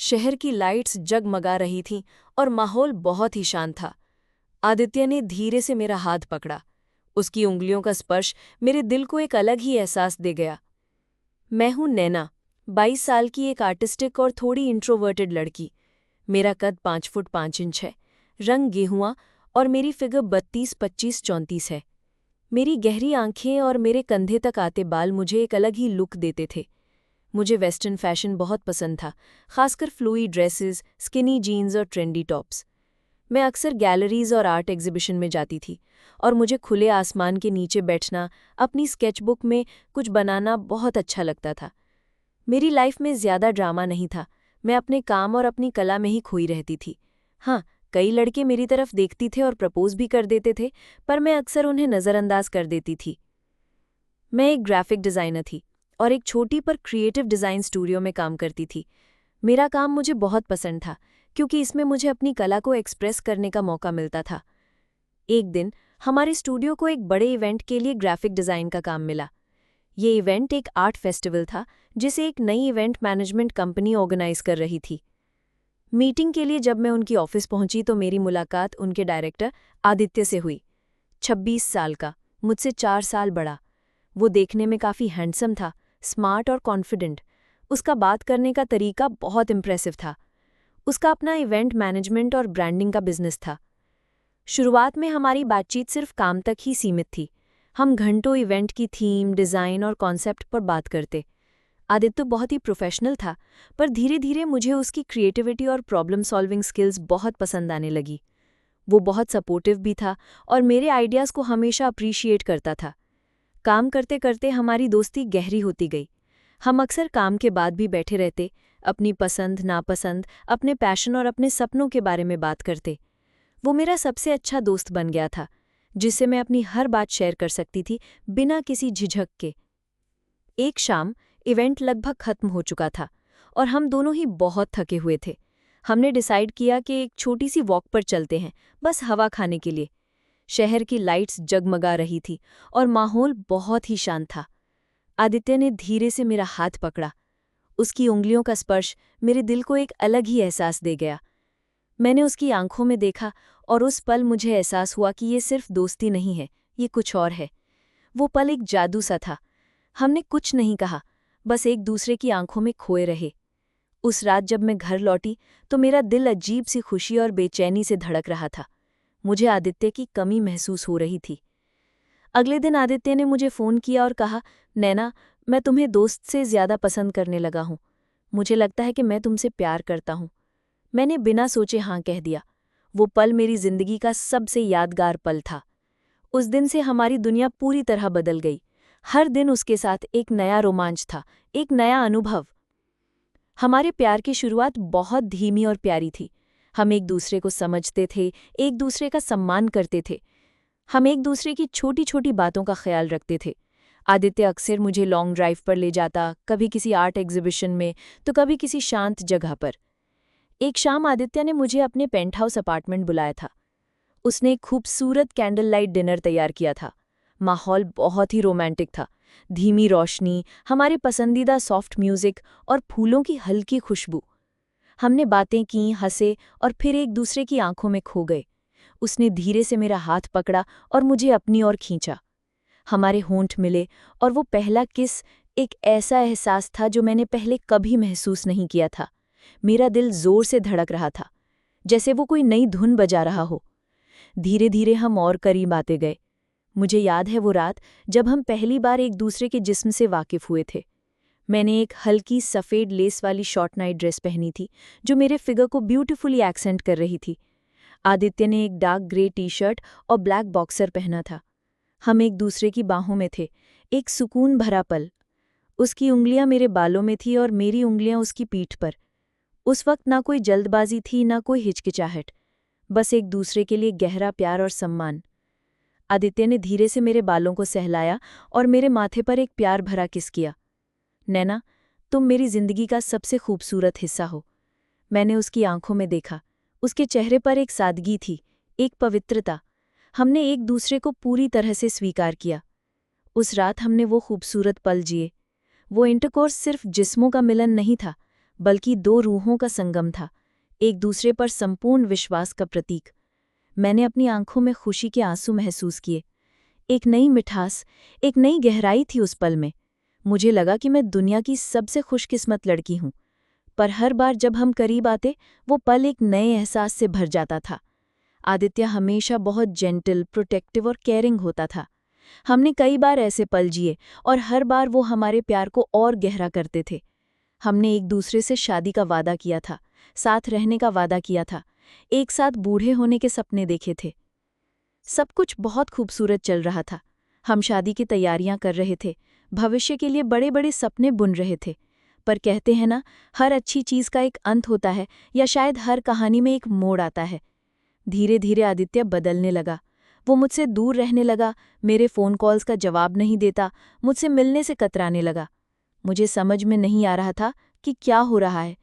शहर की लाइट्स जगमगा रही थीं और माहौल बहुत ही शांत था। आदित्य ने धीरे से मेरा हाथ पकड़ा। उसकी उंगलियों का स्पर्श मेरे दिल को एक अलग ही एहसास दे गया। मैं हूं नैना, 22 साल की एक आर्टिस्टिक और थोड़ी इंट्रोवर्टेड लड़की। मेरा कद 5 फुट 5 इंच है, रंग गेहुआ और मेरी फिगर 32-25-34 है। मेरी गहरी आंखें और मेरे कंधे तक आते बाल मुझे एक अलग ही लुक देते थे। मुझे वेस्टर्न फैशन बहुत पसंद था, खासकर फ्लूई ड्रेसेस, स्किनी जीन्स और ट्रेंडी टॉप्स। मैं अक्सर गैलरीज और आर्ट एग्जीबिशन में जाती थी और मुझे खुले आसमान के नीचे बैठना, अपनी स्केचबुक में कुछ बनाना बहुत अच्छा लगता था। मेरी लाइफ में ज़्यादा ड्रामा नहीं था, मैं अपने काम और अपनी कला में ही खोई रहती थी। हाँ, कई लड़के मेरी तरफ देखती थे और प्रपोज भी कर देते थे, पर मैं अक्सर उन्हें नज़रअंदाज कर देती थी। मैं एक ग्राफिक डिज़ाइनर थी और एक छोटी पर क्रिएटिव डिज़ाइन स्टूडियो में काम करती थी। मेरा काम मुझे बहुत पसंद था क्योंकि इसमें मुझे अपनी कला को एक्सप्रेस करने का मौका मिलता था। एक दिन हमारे स्टूडियो को एक बड़े इवेंट के लिए ग्राफिक डिज़ाइन का काम मिला। ये इवेंट एक आर्ट फेस्टिवल था जिसे एक नई इवेंट मैनेजमेंट कंपनी ऑर्गेनाइज कर रही थी। मीटिंग के लिए जब मैं उनकी ऑफिस पहुंची तो मेरी मुलाकात उनके डायरेक्टर आदित्य से हुई। 26 साल का, मुझसे 4 साल बड़ा। वो देखने में काफ़ी हैंडसम था, स्मार्ट और कॉन्फिडेंट। उसका बात करने का तरीका बहुत इम्प्रेसिव था। उसका अपना इवेंट मैनेजमेंट और ब्रांडिंग का बिजनेस था। शुरुआत में हमारी बातचीत सिर्फ काम तक ही सीमित थी। हम घंटों इवेंट की थीम, डिज़ाइन और कॉन्सेप्ट पर बात करते। आदित्य बहुत ही प्रोफेशनल था, पर धीरे धीरे मुझे उसकी क्रिएटिविटी और प्रॉब्लम सॉल्विंग स्किल्स बहुत पसंद आने लगी। वो बहुत सपोर्टिव भी था और मेरे आइडियाज़ को हमेशा अप्रिशिएट करता था। काम करते करते हमारी दोस्ती गहरी होती गई। हम अक्सर काम के बाद भी बैठे रहते, अपनी पसंद नापसंद, अपने पैशन और अपने सपनों के बारे में बात करते। वो मेरा सबसे अच्छा दोस्त बन गया था, जिससे मैं अपनी हर बात शेयर कर सकती थी बिना किसी झिझक के। एक शाम इवेंट लगभग खत्म हो चुका था और हम दोनों ही बहुत थके हुए थे। हमने डिसाइड किया कि एक छोटी सी वॉक पर चलते हैं, बस हवा खाने के लिए। शहर की लाइट्स जगमगा रही थी और माहौल बहुत ही शांत था। आदित्य ने धीरे से मेरा हाथ पकड़ा। उसकी उंगलियों का स्पर्श मेरे दिल को एक अलग ही एहसास दे गया। मैंने उसकी आंखों में देखा और उस पल मुझे एहसास हुआ कि ये सिर्फ दोस्ती नहीं है, ये कुछ और है। वो पल एक जादू सा था। हमने कुछ नहीं कहा, बस एक दूसरे की आंखों में खोए रहे। उस रात जब मैं घर लौटी तो मेरा दिल अजीब सी खुशी और बेचैनी से धड़क रहा था। मुझे आदित्य की कमी महसूस हो रही थी। अगले दिन आदित्य ने मुझे फ़ोन किया और कहा, नैना, मैं तुम्हें दोस्त से ज़्यादा पसंद करने लगा हूँ। मुझे लगता है कि मैं तुमसे प्यार करता हूँ। मैंने बिना सोचे हाँ कह दिया। वो पल मेरी ज़िंदगी का सबसे यादगार पल था। उस दिन से हमारी दुनिया पूरी तरह बदल गई। हर दिन उसके साथ एक नया रोमांच था, एक नया अनुभव। हमारे प्यार की शुरुआत बहुत धीमी और प्यारी थी। हम एक दूसरे को समझते थे, एक दूसरे का सम्मान करते थे। हम एक दूसरे की छोटी छोटी बातों का ख्याल रखते थे। आदित्य अक्सर मुझे लॉन्ग ड्राइव पर ले जाता, कभी किसी आर्ट एग्जीबिशन में तो कभी किसी शांत जगह पर। एक शाम आदित्य ने मुझे अपने पेंट हाउस अपार्टमेंट बुलाया था। उसने एक खूबसूरत कैंडल लाइट डिनर तैयार किया था। माहौल बहुत ही रोमांटिक था। धीमी रोशनी, हमारे पसंदीदा सॉफ्ट म्यूजिक और फूलों की हल्की खुशबू। हमने बातें की, हंसे और फिर एक दूसरे की आंखों में खो गए। उसने धीरे से मेरा हाथ पकड़ा और मुझे अपनी ओर खींचा। हमारे होंठ मिले और वो पहला किस एक ऐसा एहसास था जो मैंने पहले कभी महसूस नहीं किया था। मेरा दिल जोर से धड़क रहा था, जैसे वो कोई नई धुन बजा रहा हो। धीरे धीरे हम और करीब आते गए। मुझे याद है वो रात जब हम पहली बार एक दूसरे के जिस्म से वाकिफ हुए थे। मैंने एक हल्की सफ़ेद लेस वाली शॉर्ट नाइट ड्रेस पहनी थी जो मेरे फिगर को ब्यूटीफुली एक्सेंट कर रही थी। आदित्य ने एक डार्क ग्रे टी शर्ट और ब्लैक बॉक्सर पहना था। हम एक दूसरे की बाहों में थे, एक सुकून भरा पल। उसकी उंगलियां मेरे बालों में थी और मेरी उंगलियां उसकी पीठ पर। उस वक्त ना कोई जल्दबाजी थी, ना कोई हिचकिचाहट, बस एक दूसरे के लिए गहरा प्यार और सम्मान। आदित्य ने धीरे से मेरे बालों को सहलाया और मेरे माथे पर एक प्यार भरा किस किया। नैना, तुम मेरी जिंदगी का सबसे खूबसूरत हिस्सा हो। मैंने उसकी आंखों में देखा। उसके चेहरे पर एक सादगी थी, एक पवित्रता। हमने एक दूसरे को पूरी तरह से स्वीकार किया। उस रात हमने वो खूबसूरत पल जिए। वो इंटरकोर्स सिर्फ जिस्मों का मिलन नहीं था, बल्कि दो रूहों का संगम था, एक दूसरे पर संपूर्ण विश्वास का प्रतीक। मैंने अपनी आंखों में खुशी के आंसू महसूस किए। एक नई मिठास, एक नई गहराई थी उस पल में। मुझे लगा कि मैं दुनिया की सबसे खुशकिस्मत लड़की हूं। पर हर बार जब हम करीब आते, वो पल एक नए एहसास से भर जाता था। आदित्य हमेशा बहुत जेंटल, प्रोटेक्टिव और केयरिंग होता था। हमने कई बार ऐसे पल जिए और हर बार वो हमारे प्यार को और गहरा करते थे। हमने एक दूसरे से शादी का वादा किया था, साथ रहने का वादा किया था, एक साथ बूढ़े होने के सपने देखे थे। सब कुछ बहुत खूबसूरत चल रहा था। हम शादी की तैयारियां कर रहे थे, भविष्य के लिए बड़े बड़े सपने बुन रहे थे। पर कहते हैं ना, हर अच्छी चीज का एक अंत होता है, या शायद हर कहानी में एक मोड़ आता है। धीरे धीरे आदित्य बदलने लगा। वो मुझसे दूर रहने लगा, मेरे फ़ोन कॉल्स का जवाब नहीं देता, मुझसे मिलने से कतराने लगा। मुझे समझ में नहीं आ रहा था कि क्या हो रहा है।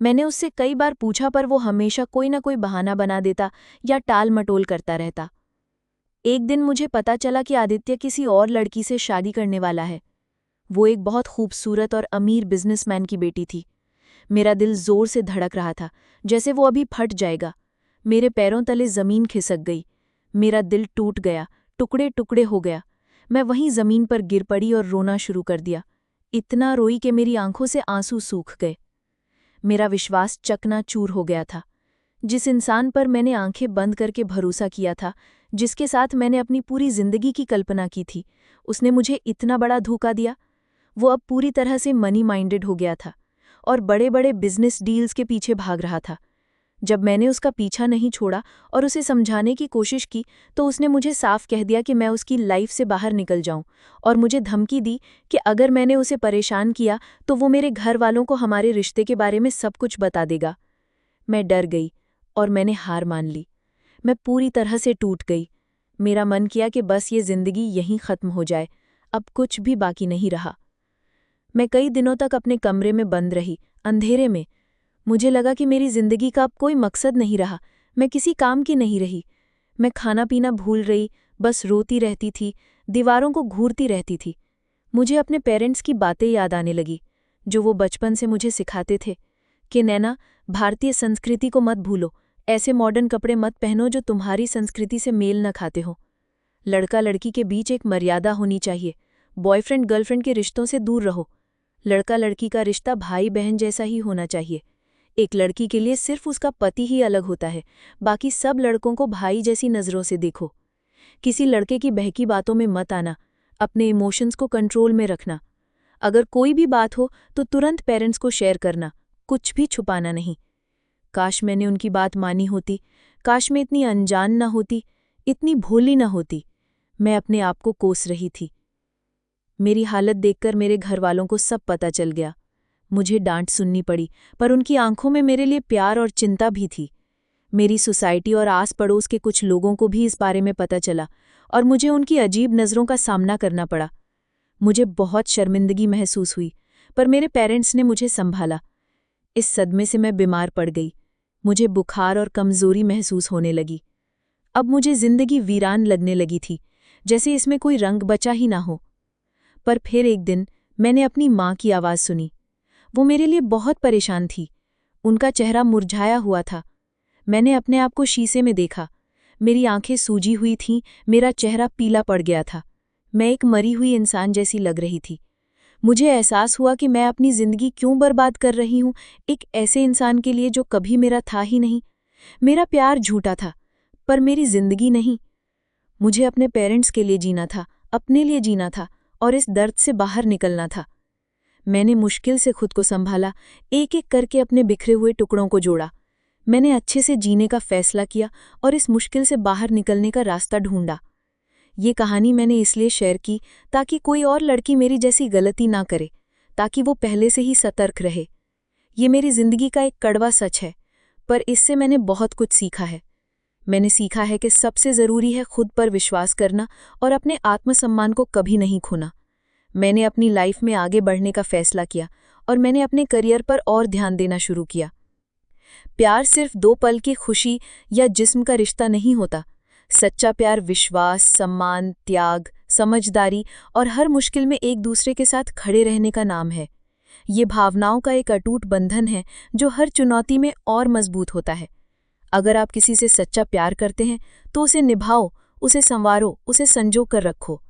मैंने उससे कई बार पूछा, पर वो हमेशा कोई ना कोई बहाना बना देता या टाल मटोल करता रहता। एक दिन मुझे पता चला कि आदित्य किसी और लड़की से शादी करने वाला है। वो एक बहुत खूबसूरत और अमीर बिजनेसमैन की बेटी थी। मेरा दिल जोर से धड़क रहा था, जैसे वो अभी फट जाएगा। मेरे पैरों तले जमीन खिसक गई। मेरा दिल टूट गया, टुकड़े टुकड़े हो गया। मैं वहीं जमीन पर गिर पड़ी और रोना शुरू कर दिया। इतना रोई कि मेरी आंखों से आंसू सूख गए। मेरा विश्वास चकनाचूर हो गया था। जिस इंसान पर मैंने आंखें बंद करके भरोसा किया था, जिसके साथ मैंने अपनी पूरी जिंदगी की कल्पना की थी, उसने मुझे इतना बड़ा धोखा दिया। वो अब पूरी तरह से मनी माइंडेड हो गया था और बड़े बड़े बिजनेस डील्स के पीछे भाग रहा था। जब मैंने उसका पीछा नहीं छोड़ा और उसे समझाने की कोशिश की, तो उसने मुझे साफ कह दिया कि मैं उसकी लाइफ से बाहर निकल जाऊं, और मुझे धमकी दी कि अगर मैंने उसे परेशान किया तो वो मेरे घर वालों को हमारे रिश्ते के बारे में सब कुछ बता देगा। मैं डर गई और मैंने हार मान ली। मैं पूरी तरह से टूट गई। मेरा मन किया कि बस ये जिंदगी यहीं खत्म हो जाए, अब कुछ भी बाकी नहीं रहा। मैं कई दिनों तक अपने कमरे में बंद रही, अंधेरे में। मुझे लगा कि मेरी जिंदगी का अब कोई मकसद नहीं रहा, मैं किसी काम की नहीं रही। मैं खाना पीना भूल रही, बस रोती रहती थी, दीवारों को घूरती रहती थी। मुझे अपने पेरेंट्स की बातें याद आने लगी, जो वो बचपन से मुझे सिखाते थे कि नैना, भारतीय संस्कृति को मत भूलो, ऐसे मॉडर्न कपड़े मत पहनो जो तुम्हारी संस्कृति से मेल न खाते हो। लड़का लड़की के बीच एक मर्यादा होनी चाहिए, बॉयफ्रेंड गर्लफ्रेंड के रिश्तों से दूर रहो। लड़का लड़की का रिश्ता भाई बहन जैसा ही होना चाहिए। एक लड़की के लिए सिर्फ उसका पति ही अलग होता है, बाकी सब लड़कों को भाई जैसी नज़रों से देखो। किसी लड़के की बहकी बातों में मत आना, अपने इमोशंस को कंट्रोल में रखना। अगर कोई भी बात हो तो तुरंत पेरेंट्स को शेयर करना, कुछ भी छुपाना नहीं। काश मैंने उनकी बात मानी होती, काश मैं इतनी अनजान न होती, इतनी भोली न होती। मैं अपने आप को कोस रही थी। मेरी हालत देखकर मेरे घरवालों को सब पता चल गया। मुझे डांट सुननी पड़ी, पर उनकी आंखों में मेरे लिए प्यार और चिंता भी थी। मेरी सोसाइटी और आस पड़ोस के कुछ लोगों को भी इस बारे में पता चला और मुझे उनकी अजीब नज़रों का सामना करना पड़ा। मुझे बहुत शर्मिंदगी महसूस हुई, पर मेरे पेरेंट्स ने मुझे संभाला। इस सदमे से मैं बीमार पड़ गई। मुझे बुखार और कमज़ोरी महसूस होने लगी। अब मुझे जिंदगी वीरान लगने लगी थी, जैसे इसमें कोई रंग बचा ही ना हो। पर फिर एक दिन मैंने अपनी माँ की आवाज़ सुनी। वो मेरे लिए बहुत परेशान थी। उनका चेहरा मुरझाया हुआ था। मैंने अपने आप को शीशे में देखा। मेरी आंखें सूजी हुई थीं, मेरा चेहरा पीला पड़ गया था। मैं एक मरी हुई इंसान जैसी लग रही थी। मुझे एहसास हुआ कि मैं अपनी जिंदगी क्यों बर्बाद कर रही हूँ, एक ऐसे इंसान के लिए जो कभी मेरा था ही नहीं। मेरा प्यार झूठा था, पर मेरी जिंदगी नहीं। मुझे अपने पेरेंट्स के लिए जीना था, अपने लिए जीना था और इस दर्द से बाहर निकलना था। मैंने मुश्किल से खुद को संभाला, एक एक करके अपने बिखरे हुए टुकड़ों को जोड़ा। मैंने अच्छे से जीने का फैसला किया और इस मुश्किल से बाहर निकलने का रास्ता ढूंढा। ये कहानी मैंने इसलिए शेयर की ताकि कोई और लड़की मेरी जैसी गलती ना करे, ताकि वो पहले से ही सतर्क रहे। ये मेरी जिंदगी का एक कड़वा सच है, पर इससे मैंने बहुत कुछ सीखा है। मैंने सीखा है कि सबसे ज़रूरी है खुद पर विश्वास करना और अपने आत्मसम्मान को कभी नहीं खोना। मैंने अपनी लाइफ में आगे बढ़ने का फैसला किया और मैंने अपने करियर पर और ध्यान देना शुरू किया। प्यार सिर्फ 2 पल की खुशी या जिस्म का रिश्ता नहीं होता। सच्चा प्यार विश्वास, सम्मान, त्याग, समझदारी और हर मुश्किल में एक दूसरे के साथ खड़े रहने का नाम है। ये भावनाओं का एक अटूट बंधन है जो हर चुनौती में और मजबूत होता है। अगर आप किसी से सच्चा प्यार करते हैं तो उसे निभाओ, उसे संवारो, उसे संजो कर रखो।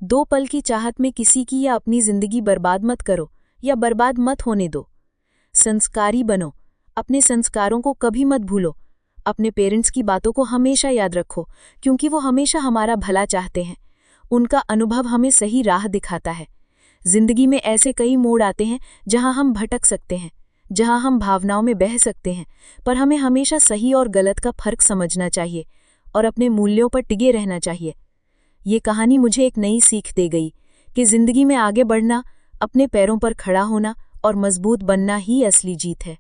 2 पल की चाहत में किसी की या अपनी जिंदगी बर्बाद मत करो या बर्बाद मत होने दो। संस्कारी बनो, अपने संस्कारों को कभी मत भूलो। अपने पेरेंट्स की बातों को हमेशा याद रखो, क्योंकि वो हमेशा हमारा भला चाहते हैं। उनका अनुभव हमें सही राह दिखाता है। जिंदगी में ऐसे कई मोड़ आते हैं जहां हम भटक सकते हैं, जहां हम भावनाओं में बह सकते हैं, पर हमें हमेशा सही और गलत का फर्क समझना चाहिए और अपने मूल्यों पर टिके रहना चाहिए। ये कहानी मुझे एक नई सीख दे गई कि जिंदगी में आगे बढ़ना, अपने पैरों पर खड़ा होना और मजबूत बनना ही असली जीत है।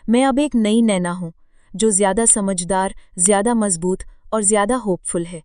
मैं अब एक नई नैना हूं, जो ज्यादा समझदार, ज्यादा मजबूत और ज्यादा होपफुल है।